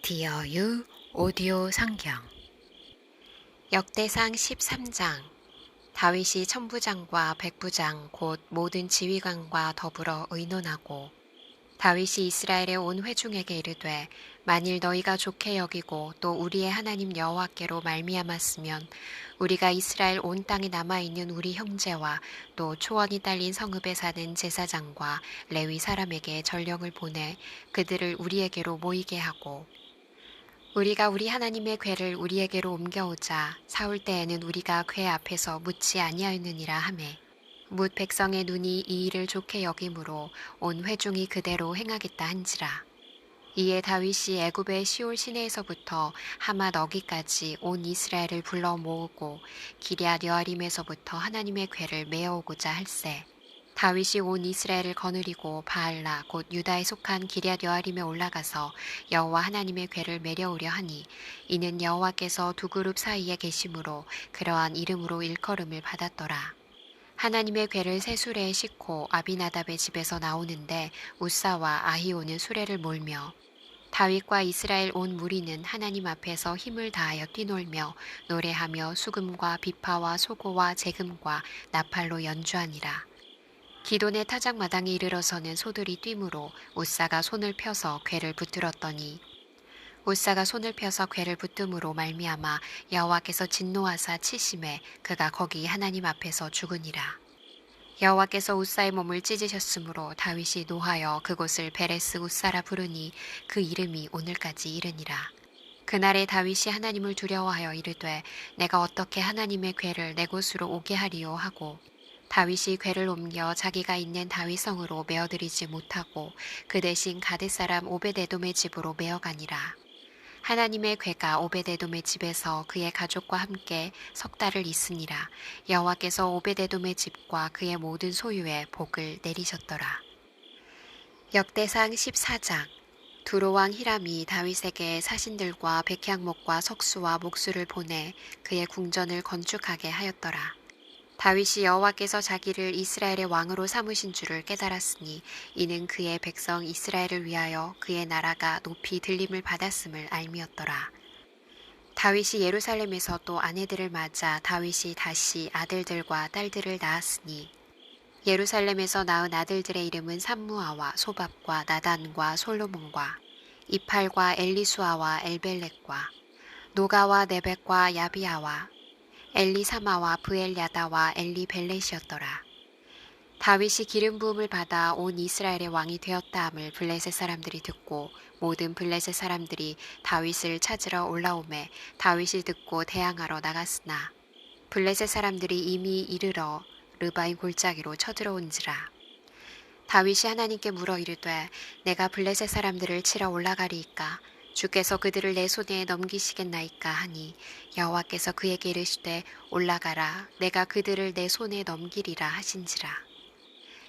디어 유 오디오 성경 역대상 13장 다윗이 천부장과 백부장 곧 모든 지휘관과 더불어 의논하고 다윗이 이스라엘의 온 회중에게 이르되 만일 너희가 좋게 여기고 또 우리의 하나님 여호와께로 말미암았으면 우리가 이스라엘 온 땅에 남아있는 우리 형제와 또 초원이 딸린 성읍에 사는 제사장과 레위 사람에게 전령을 보내 그들을 우리에게로 모이게 하고 우리가 우리 하나님의 궤를 우리에게로 옮겨오자 사울 때에는 우리가 궤 앞에서 묻지 아니하였느니라 하매 뭇 백성의 눈이 이 일을 좋게 여김으로 온 회중이 그대로 행하겠다 한지라. 이에 다윗이 애굽의 시올 시내에서부터 하맛 어기까지 온 이스라엘을 불러 모으고 기럇 여아림에서부터 하나님의 궤를 메어오고자 할세. 다윗이 온 이스라엘을 거느리고 바알라 곧 유다에 속한 기럇 여아림에 올라가서 여호와 하나님의 궤를 메려오려 하니 이는 여호와께서 두 그룹 사이에 계심으로 그러한 이름으로 일컬음을 받았더라. 하나님의 궤를 새 수레에 싣고 아비나답의 집에서 나오는데 우사와 아히오는 수레를 몰며 다윗과 이스라엘 온 무리는 하나님 앞에서 힘을 다하여 뛰놀며 노래하며 수금과 비파와 소고와 재금과 나팔로 연주하니라. 기돈의 타작마당에 이르러서는 소들이 뛰므로 우사가 손을 펴서 궤를 붙들었더니 우사가 손을 펴서 궤를 붙듦으로 말미암아 여호와께서 진노하사 치심에 그가 거기 하나님 앞에서 죽으니라. 여호와께서 우사의 몸을 찢으셨으므로 다윗이 노하여 그곳을 베레스 우사라 부르니 그 이름이 오늘까지 이르니라. 그날에 다윗이 하나님을 두려워하여 이르되 내가 어떻게 하나님의 궤를 내 곳으로 오게 하리요 하고 다윗이 궤를 옮겨 자기가 있는 다윗성으로 메어들이지 못하고 그 대신 가뎃 사람 오벳에돔의 집으로 메어가니라. 하나님의 궤가 오벳에돔의 집에서 그의 가족과 함께 석 달을 있으니라. 여호와께서 오벳에돔의 집과 그의 모든 소유에 복을 내리셨더라. 역대상 14장 두로왕 히람이 다윗에게 사신들과 백향목과 석수와 목수를 보내 그의 궁전을 건축하게 하였더라. 다윗이 여호와께서 자기를 이스라엘의 왕으로 삼으신 줄을 깨달았으니 이는 그의 백성 이스라엘을 위하여 그의 나라가 높이 들림을 받았음을 알미었더라. 다윗이 예루살렘에서 또 아내들을 맞아 다윗이 다시 아들들과 딸들을 낳았으니 예루살렘에서 낳은 아들들의 이름은 삼무아와 소밥과 나단과 솔로몬과 이팔과 엘리수아와 엘벨렉과 노가와 네벡과 야비아와 엘리사마와 브엘야다와 엘리벨렛이었더라. 다윗이 기름 부음을 받아 온 이스라엘의 왕이 되었다 함을 블레셋 사람들이 듣고 모든 블레셋 사람들이 다윗을 찾으러 올라오매 다윗이 듣고 대항하러 나갔으나 블레셋 사람들이 이미 이르러 르바임 골짜기로 쳐들어온지라. 다윗이 하나님께 물어 이르되 내가 블레셋 사람들을 치러 올라가리이까 주께서 그들을 내 손에 넘기시겠나이까 하니 여호와께서 그에게 이르시되 올라가라 내가 그들을 내 손에 넘기리라 하신지라.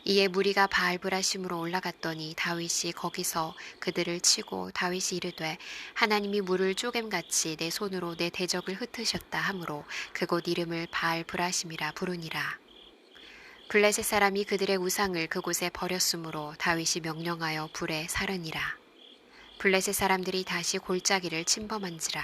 이에 무리가 바알브라심으로 올라갔더니 다윗이 거기서 그들을 치고 다윗이 이르되 하나님이 물을 쪼갰같이 내 손으로 내 대적을 흩으셨다 하므로 그곳 이름을 바알브라심이라 부르니라. 블레셋 사람이 그들의 우상을 그곳에 버렸으므로 다윗이 명령하여 불에 사르니라. 블레셋 사람들이 다시 골짜기를 침범한지라.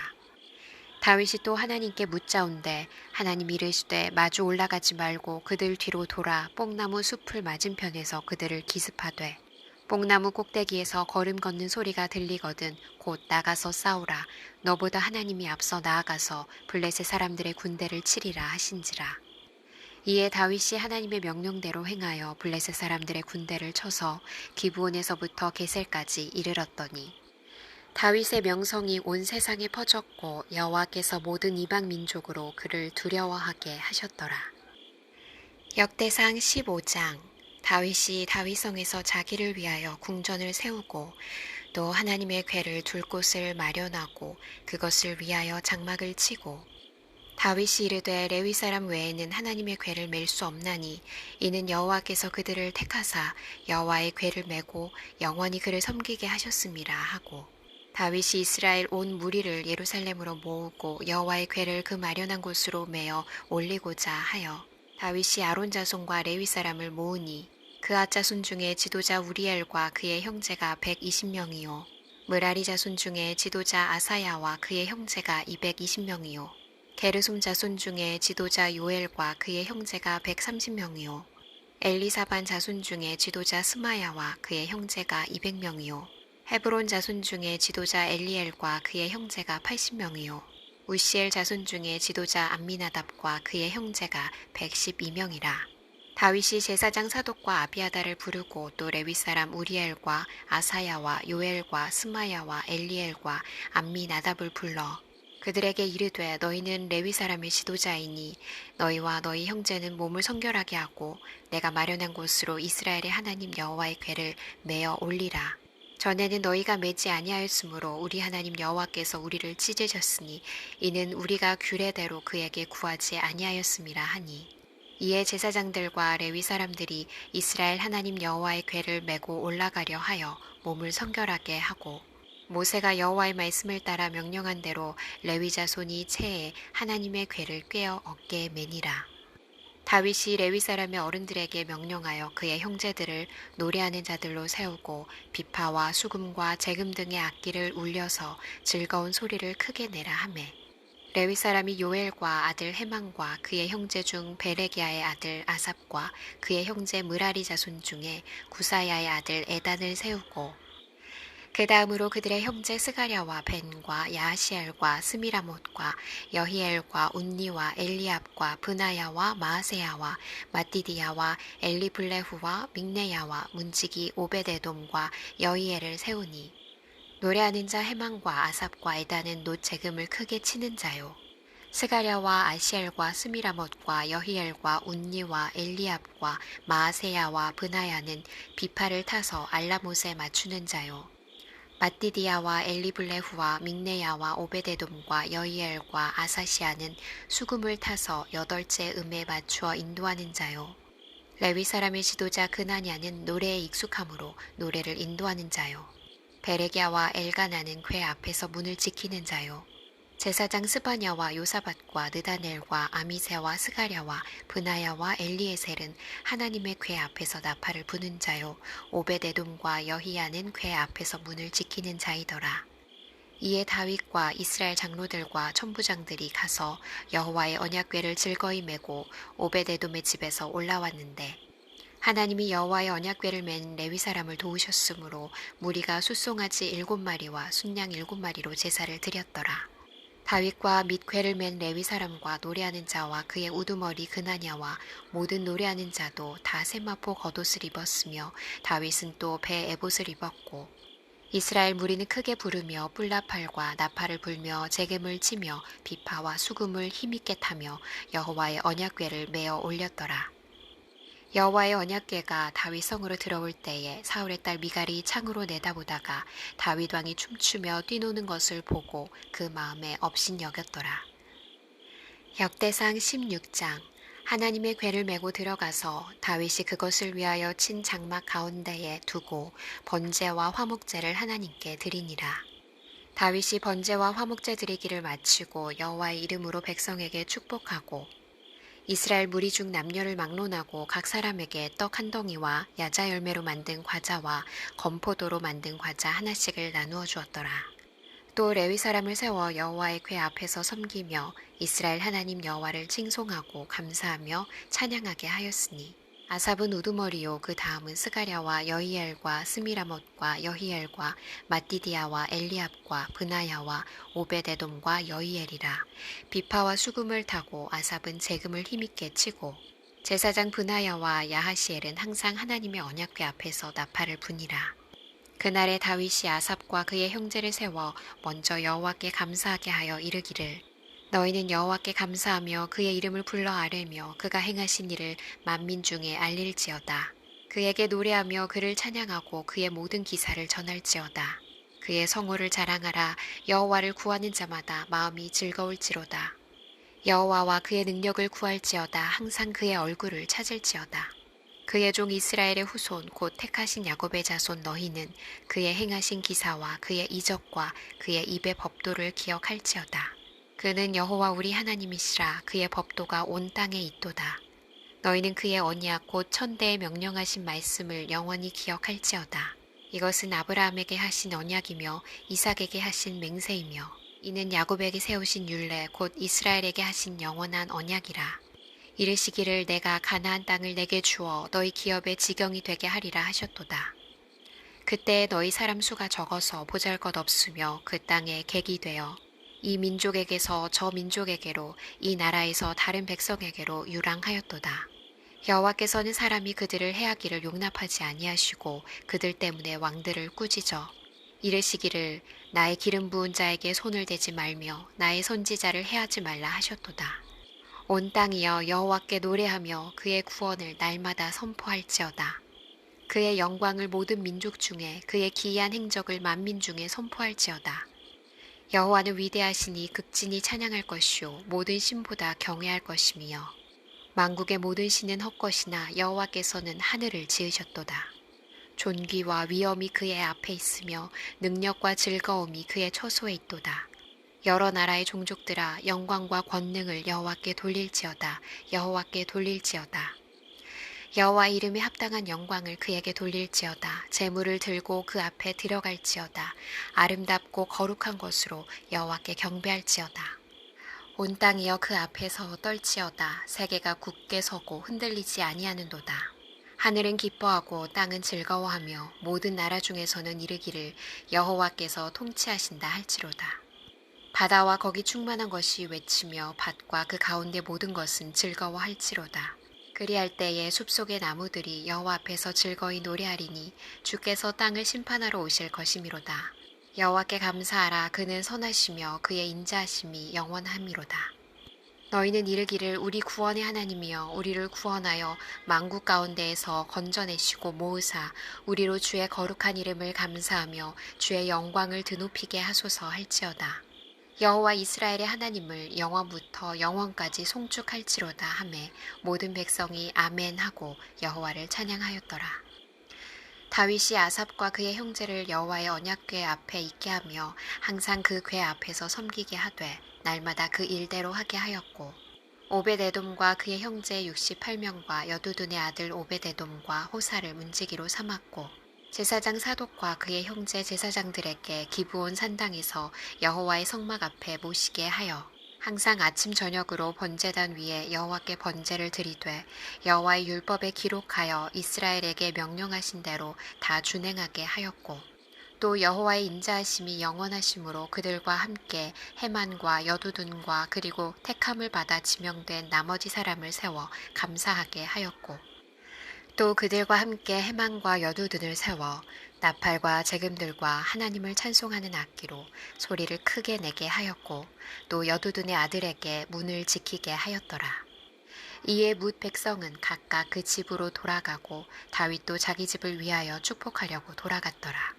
다윗이 또 하나님께 묻자온대 하나님 이르시되 마주 올라가지 말고 그들 뒤로 돌아 뽕나무 숲을 맞은편에서 그들을 기습하되 뽕나무 꼭대기에서 걸음 걷는 소리가 들리거든 곧 나가서 싸우라 너보다 하나님이 앞서 나아가서 블레셋 사람들의 군대를 치리라 하신지라. 이에 다윗이 하나님의 명령대로 행하여 블레셋 사람들의 군대를 쳐서 기브온에서부터 게셀까지 이르렀더니 다윗의 명성이 온 세상에 퍼졌고 여호와께서 모든 이방 민족으로 그를 두려워하게 하셨더라. 역대상 15장 다윗이 다윗성에서 자기를 위하여 궁전을 세우고 또 하나님의 궤를 둘 곳을 마련하고 그것을 위하여 장막을 치고 다윗이 이르되 레위 사람 외에는 하나님의 궤를 맬 수 없나니 이는 여호와께서 그들을 택하사 여호와의 궤를 메고 영원히 그를 섬기게 하셨음이라 하고 다윗이 이스라엘 온 무리를 예루살렘으로 모으고 여호와의 궤를 그 마련한 곳으로 메어 올리고자 하여 다윗이 아론 자손과 레위 사람을 모으니 그 아자손 중에 지도자 우리엘과 그의 형제가 120명이요 므라리 자손 중에 지도자 아사야와 그의 형제가 220명이요. 게르솜 자손 중에 지도자 요엘과 그의 형제가 130명이요. 엘리사반 자손 중에 지도자 스마야와 그의 형제가 200명이요. 헤브론 자손 중에 지도자 엘리엘과 그의 형제가 80명이요. 우시엘 자손 중에 지도자 암미나답과 그의 형제가 112명이라. 다윗이 제사장 사독과 아비아다를 부르고 또 레위 사람 우리엘과 아사야와 요엘과 스마야와 엘리엘과 암미나답을 불러 그들에게 이르되 너희는 레위 사람의 지도자이니 너희와 너희 형제는 몸을 성결하게 하고 내가 마련한 곳으로 이스라엘의 하나님 여호와의 궤를 메어 올리라. 전에는 너희가 매지 아니하였으므로 우리 하나님 여호와께서 우리를 찢으셨으니 이는 우리가 규례대로 그에게 구하지 아니하였음이라 하니. 이에 제사장들과 레위 사람들이 이스라엘 하나님 여호와의 궤를 메고 올라가려 하여 몸을 성결하게 하고 모세가 여호와의 말씀을 따라 명령한 대로 레위 자손이 채에 하나님의 궤를 꿰어 어깨에 매니라. 다윗이 레위 사람의 어른들에게 명령하여 그의 형제들을 노래하는 자들로 세우고 비파와 수금과 재금 등의 악기를 울려서 즐거운 소리를 크게 내라 하매 레위 사람이 요엘과 아들 헤만과 그의 형제 중 베레기야의 아들 아삽과 그의 형제 므라리 자손 중에 구사야의 아들 에단을 세우고 그 다음으로 그들의 형제 스가랴와 벤과 야하시엘과 스미라못과 여히엘과 운니와 엘리압과 브나야와 마아세야와 마띠디야와 엘리블레후와 믹네야와 문지기 오베데돔과 여히엘을 세우니 노래하는 자 헤만과 아삽과 에단은 놋 재금을 크게 치는 자요. 스가랴와 아시엘과 스미라못과 여히엘과 운니와 엘리압과 마아세야와 브나야는 비파를 타서 알라못에 맞추는 자요. 마띠디야와 엘리블레후와 믹네야와 오베데돔과 여히엘과 아사시아는 수금을 타서 여덟째 음에 맞추어 인도하는 자요. 레위 사람의 지도자 그나냐는 노래에 익숙함으로 노래를 인도하는 자요. 베레기야와 엘가나는 궤 앞에서 문을 지키는 자요. 제사장 스바냐와 요사밧과 느다넬과 아미세와 스가랴와 브나야와 엘리에셀은 하나님의 궤 앞에서 나팔을 부는 자요. 오베데돔과 여히야는 궤 앞에서 문을 지키는 자이더라. 이에 다윗과 이스라엘 장로들과 천부장들이 가서 여호와의 언약궤를 즐거이 메고 오베데돔의 집에서 올라왔는데 하나님이 여호와의 언약궤를 맨 레위 사람을 도우셨으므로 무리가 숫송아지 7마리와 순양 7마리로 제사를 드렸더라. 다윗과 및 궤를 맨 레위 사람과 노래하는 자와 그의 우두머리 그나냐와 모든 노래하는 자도 다 세마포 겉옷을 입었으며 다윗은 또 배 에봇을 입었고 이스라엘 무리는 크게 부르며 뿔나팔과 나팔을 불며 재금을 치며 비파와 수금을 힘있게 타며 여호와의 언약궤를 메어 올렸더라. 여호와의 언약궤가 다윗 성으로 들어올 때에 사울의 딸 미갈이 창으로 내다보다가 다윗 왕이 춤추며 뛰노는 것을 보고 그 마음에 업신여겼더라. 역대상 16장. 하나님의 궤를 메고 들어가서 다윗이 그것을 위하여 친 장막 가운데에 두고 번제와 화목제를 하나님께 드리니라. 다윗이 번제와 화목제 드리기를 마치고 여호와의 이름으로 백성에게 축복하고 이스라엘 무리 중 남녀를 막론하고 각 사람에게 떡 한 덩이와 야자 열매로 만든 과자와 건포도로 만든 과자 하나씩을 나누어 주었더라. 또 레위 사람을 세워 여호와의 궤 앞에서 섬기며 이스라엘 하나님 여호와를 칭송하고 감사하며 찬양하게 하였으니 아삽은 우두머리요 그 다음은 스가랴와 여히엘과 스미라못과 여히엘과 마띠디야와 엘리압과 브나야와 오베데돔과 여히엘이라. 비파와 수금을 타고 아삽은 재금을 힘있게 치고 제사장 브나야와 야하시엘은 항상 하나님의 언약궤 앞에서 나팔을 부니라. 그날에 다윗이 아삽과 그의 형제를 세워 먼저 여호와께 감사하게 하여 이르기를 너희는 여호와께 감사하며 그의 이름을 불러 아뢰며 그가 행하신 일을 만민 중에 알릴지어다. 그에게 노래하며 그를 찬양하고 그의 모든 기사를 전할지어다. 그의 성호를 자랑하라. 여호와를 구하는 자마다 마음이 즐거울지로다. 여호와와 그의 능력을 구할지어다. 항상 그의 얼굴을 찾을지어다. 그의 종 이스라엘의 후손 곧 택하신 야곱의 자손 너희는 그의 행하신 기사와 그의 이적과 그의 입의 법도를 기억할지어다. 그는 여호와 우리 하나님이시라. 그의 법도가 온 땅에 있도다. 너희는 그의 언약 곧 천대에 명령하신 말씀을 영원히 기억할지어다. 이것은 아브라함에게 하신 언약이며 이삭에게 하신 맹세이며 이는 야곱에게 세우신 율례 곧 이스라엘에게 하신 영원한 언약이라. 이르시기를 내가 가나안 땅을 내게 주어 너희 기업의 지경이 되게 하리라 하셨도다. 그때 너희 사람 수가 적어서 보잘것없으며 그 땅에 객이 되어 이 민족에게서 저 민족에게로 이 나라에서 다른 백성에게로 유랑하였도다. 여호와께서는 사람이 그들을 해하기를 용납하지 아니하시고 그들 때문에 왕들을 꾸짖어 이르시기를 나의 기름 부은 자에게 손을 대지 말며 나의 선지자를 해하지 말라 하셨도다. 온 땅이여 여호와께 노래하며 그의 구원을 날마다 선포할지어다. 그의 영광을 모든 민족 중에 그의 기이한 행적을 만민 중에 선포할지어다. 여호와는 위대하시니 극진히 찬양할 것이요 모든 신보다 경외할 것이며 만국의 모든 신은 헛것이나 여호와께서는 하늘을 지으셨도다. 존귀와 위엄이 그의 앞에 있으며 능력과 즐거움이 그의 처소에 있도다. 여러 나라의 종족들아 영광과 권능을 여호와께 돌릴지어다. 여호와께 돌릴지어다. 여호와 이름에 합당한 영광을 그에게 돌릴지어다. 재물을 들고 그 앞에 들어갈지어다. 아름답고 거룩한 것으로 여호와께 경배할지어다. 온 땅이여 그 앞에서 떨지어다. 세계가 굳게 서고 흔들리지 아니하는도다. 하늘은 기뻐하고 땅은 즐거워하며 모든 나라 중에서는 이르기를 여호와께서 통치하신다 할지로다. 바다와 거기 충만한 것이 외치며 밭과 그 가운데 모든 것은 즐거워할지로다. 그리할 때에 숲속의 나무들이 여호와 앞에서 즐거이 노래하리니 주께서 땅을 심판하러 오실 것이미로다. 여호와께 감사하라. 그는 선하시며 그의 인자하심이 영원함이로다. 너희는 이르기를 우리 구원의 하나님이여 우리를 구원하여 만국 가운데에서 건져내시고 모으사 우리로 주의 거룩한 이름을 감사하며 주의 영광을 드높이게 하소서 할지어다. 여호와 이스라엘의 하나님을 영원부터 영원까지 송축할지로다 하매 모든 백성이 아멘 하고 여호와를 찬양하였더라. 다윗이 아삽과 그의 형제를 여호와의 언약궤 앞에 있게 하며 항상 그 궤 앞에서 섬기게 하되 날마다 그 일대로 하게 하였고 오벳에돔과 그의 형제 68명과 여두둔의 아들 오벳에돔과 호사를 문지기로 삼았고 제사장 사독과 그의 형제 제사장들에게 기브온 산당에서 여호와의 성막 앞에 모시게 하여 항상 아침 저녁으로 번제단 위에 여호와께 번제를 드리되 여호와의 율법에 기록하여 이스라엘에게 명령하신 대로 다 준행하게 하였고 또 여호와의 인자하심이 영원하심으로 그들과 함께 헤만과 여두둔과 그리고 택함을 받아 지명된 나머지 사람을 세워 감사하게 하였고 또 그들과 함께 헤만과 여두둔을 세워 나팔과 재금들과 하나님을 찬송하는 악기로 소리를 크게 내게 하였고 또 여두둔의 아들에게 문을 지키게 하였더라. 이에 뭇 백성은 각각 그 집으로 돌아가고 다윗도 자기 집을 위하여 축복하려고 돌아갔더라.